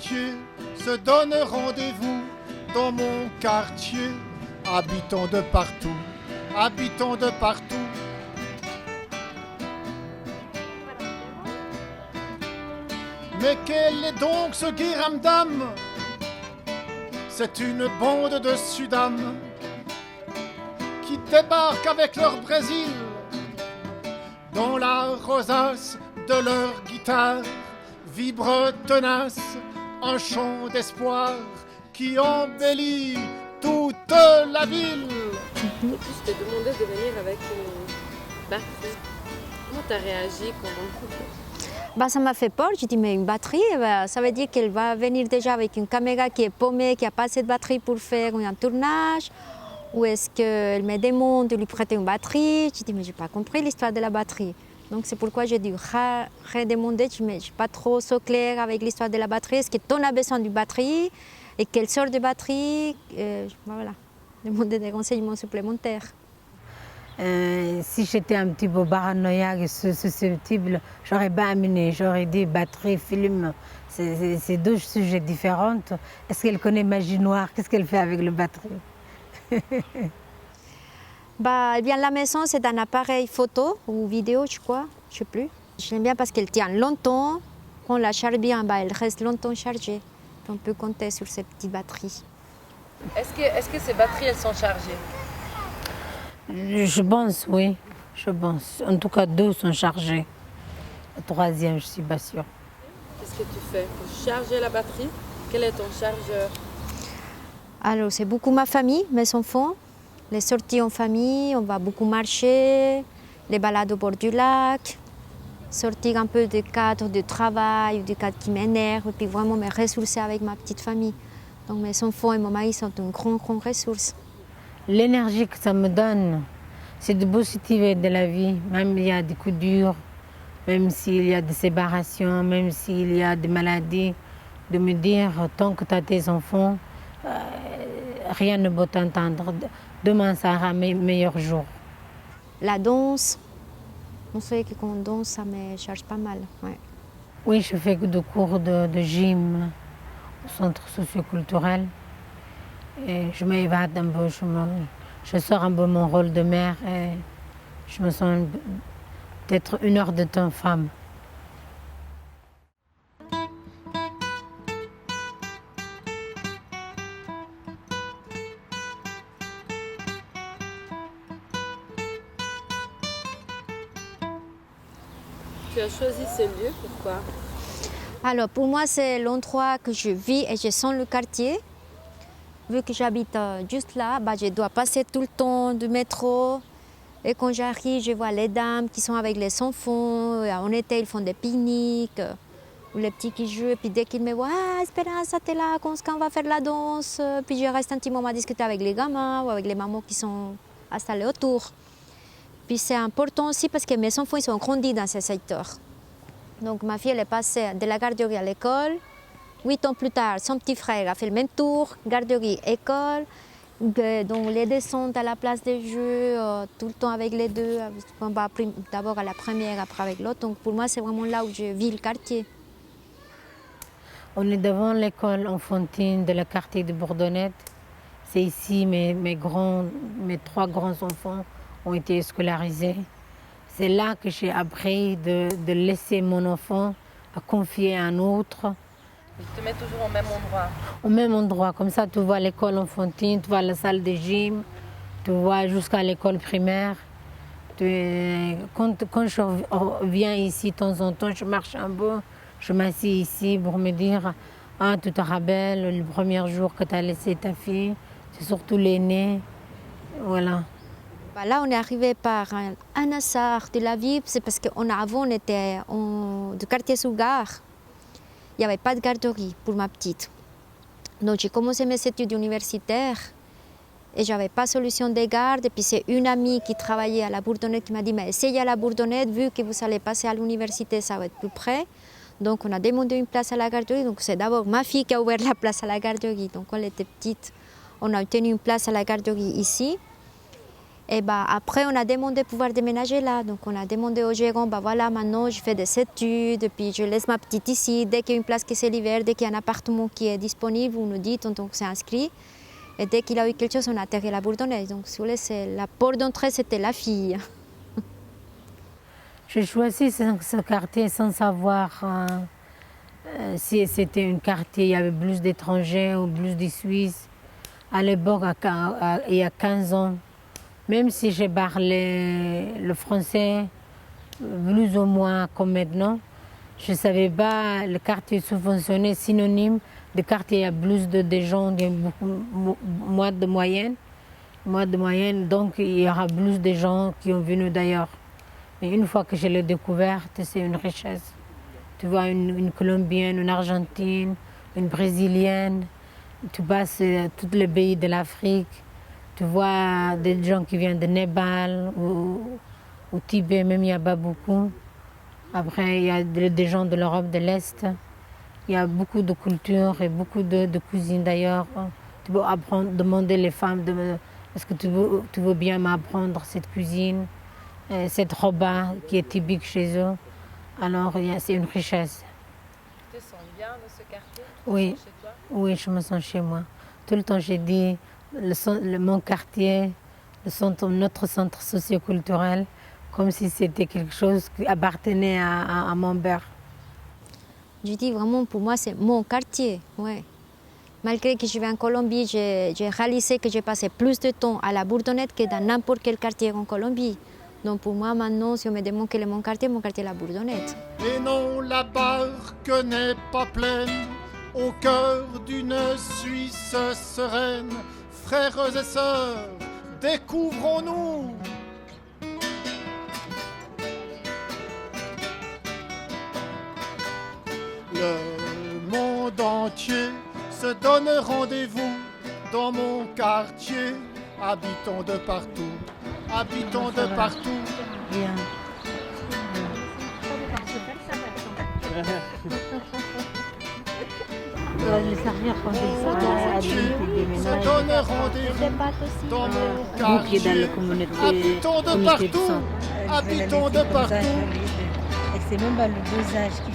quartier se donnent rendez-vous dans mon quartier. Habitons de partout, habitons de partout. Mais quel est donc ce Guy Ramdam? C'est une bande de Sudam qui débarque avec leur Brésil dans la rosace de leur guitare. Vibre tenace un chant d'espoir qui embellit toute la ville. Et puis je t'ai demandé de venir avec une batterie. Comment t'as réagi quand... Ça m'a fait peur, j'ai dit mais une batterie, ça veut dire qu'elle va venir déjà avec une caméra qui est paumée, qui n'a pas assez de batterie pour faire un tournage, ou est-ce qu'elle me demande de lui prêter une batterie? J'ai dit mais j'ai pas compris l'histoire de la batterie. Donc c'est pourquoi j'ai dû redemander, je ne suis pas trop claire avec l'histoire de la batterie, est-ce que tu as besoin d'une batterie et quelle sorte de batterie? Voilà, demander des renseignements supplémentaires. Si j'étais un petit peu paranoïaque et susceptible, j'aurais pas amené, j'aurais dit batterie, film, c'est deux sujets différents. Est-ce qu'elle connaît Magie Noire? Qu'est-ce qu'elle fait avec le batterie? Eh bien, la maison, c'est un appareil photo ou vidéo, je crois, je ne sais plus. Je l'aime bien parce qu'elle tient longtemps. Quand on la charge bien, elle reste longtemps chargée. On peut compter sur ces petites batteries. Est-ce que ces batteries, elles sont chargées? Je pense, oui, je pense. En tout cas, 2 sont chargés. La 3e, je ne suis pas sûre. Qu'est-ce que tu fais pour charger la batterie? Quel est ton chargeur? Alors, c'est beaucoup ma famille, mes enfants. Les sorties en famille, on va beaucoup marcher, les balades au bord du lac, sortir un peu du cadre de travail, du cadre qui m'énerve, et puis vraiment me ressourcer avec ma petite famille. Donc mes enfants et mon mari sont une grande ressource. L'énergie que ça me donne, c'est de positiver de la vie, même s'il y a des coups durs, même s'il y a des séparations, même s'il y a des maladies, de me dire, tant que tu as tes enfants, rien ne peut t'entendre. Demain, ça sera mes meilleurs jours. La danse, on sait que quand on danse, ça me charge pas mal. Ouais. Oui, je fais des cours de gym au centre socioculturel. Et je m'évade un peu, je sors un peu mon rôle de mère et je me sens d'être 1 heure de temps femme. Tu as choisi ce lieu, pourquoi? Alors pour moi, c'est l'endroit que je vis et je sens le quartier. Vu que j'habite juste là, je dois passer tout le temps du métro. Et quand j'arrive, je vois les dames qui sont avec les enfants. En été, ils font des pique-niques. Ou les petits qui jouent. Et puis dès qu'ils me voient, ah, Espérance, t'es là, quand on va faire la danse. Puis je reste un petit moment à discuter avec les gamins ou avec les mamans qui sont installées autour. Puis c'est important aussi parce que mes enfants ils sont grandis dans ce secteur. Donc ma fille elle est passée de la garderie à l'école. 8 ans plus tard, son petit frère a fait le même tour, garderie, école. Donc les descentes à la place des jeux, tout le temps avec les deux. On va d'abord à la première, après avec l'autre. Donc pour moi, c'est vraiment là où je vis le quartier. On est devant l'école enfantine de la quartier de Bourdonnette. C'est ici mes 3 grands-enfants ont été scolarisés. C'est là que j'ai appris de laisser mon enfant à confier à un autre. Tu te mets toujours au même endroit? Au même endroit, comme ça tu vois l'école enfantine, tu vois la salle de gym, tu vois jusqu'à l'école primaire. Quand je viens ici de temps en temps, je marche un peu, je m'assieds ici pour me dire « Ah, tu te rappelles le premier jour que tu as laissé ta fille, c'est surtout l'aîné. » Voilà. Là, on est arrivé par un hasard de la vie, c'est parce qu'avant, on était du quartier sous gare. Il n'y avait pas de garderie pour ma petite. Donc j'ai commencé mes études universitaires et je n'avais pas de solution de garde. Et puis c'est une amie qui travaillait à la Bourdonnette qui m'a dit « Mais essayez à la Bourdonnette, vu que vous allez passer à l'université, ça va être plus près. » Donc on a demandé une place à la garderie. Donc c'est d'abord ma fille qui a ouvert la place à la garderie. Donc quand elle était petite, on a obtenu une place à la garderie ici. Et bah, après, on a demandé de pouvoir déménager là. Donc, on a demandé au gérant, bah voilà, maintenant, je fais des études, puis je laisse ma petite ici. Dès qu'il y a une place qui c'est l'hiver, dès qu'il y a un appartement qui est disponible, on nous dit, tonton, c'est inscrit. Et dès qu'il a eu quelque chose, on a atterri à la Bourdonnaise. Donc, si vous voulez, la porte d'entrée, c'était la fille. J'ai choisi ce quartier sans savoir si c'était un quartier, il y avait plus d'étrangers ou plus de Suisses. À l'époque, il y a 15 ans, même si j'ai parlé le français plus ou moins comme maintenant, je ne savais pas le quartier subventionné synonyme de quartier. Il y a plus de gens, il y a beaucoup moins de moyenne. Donc il y aura plus de gens qui ont venu d'ailleurs. Mais une fois que je l'ai découverte, c'est une richesse. Tu vois une Colombienne, une Argentine, une Brésilienne, tu passes tous les pays de l'Afrique, tu vois des gens qui viennent de Népal ou Tibet, même il n'y a pas beaucoup. Après, il y a des gens de l'Europe de l'Est. Il y a beaucoup de cultures et beaucoup de cuisine d'ailleurs. Tu peux apprendre, demander les femmes, est-ce que tu veux bien m'apprendre cette cuisine, cette roba qui est typique chez eux. Alors, c'est une richesse. Tu te sens bien dans ce quartier? Oui, Chez toi? oui, je me sens chez moi. Tout le temps, j'ai dit, mon quartier, notre centre socioculturel, comme si c'était quelque chose qui appartenait à mon père. Je dis vraiment, pour moi, c'est mon quartier. Ouais. Malgré que je vais en Colombie, j'ai réalisé que j'ai passé plus de temps à la Bourdonnette que dans n'importe quel quartier en Colombie. Donc pour moi, maintenant, si on me demande quel est mon quartier est la Bourdonnette. Et non, la barque n'est pas pleine, au cœur d'une Suisse sereine. Frères et sœurs, découvrons-nous. Le monde entier se donne rendez-vous dans mon quartier. Habitons de partout, habitons de partout. Bien. Se donne rendez-vous dans mon quartier. Habitons de partout, habitons de partout. Et c'est même pas le dosage qui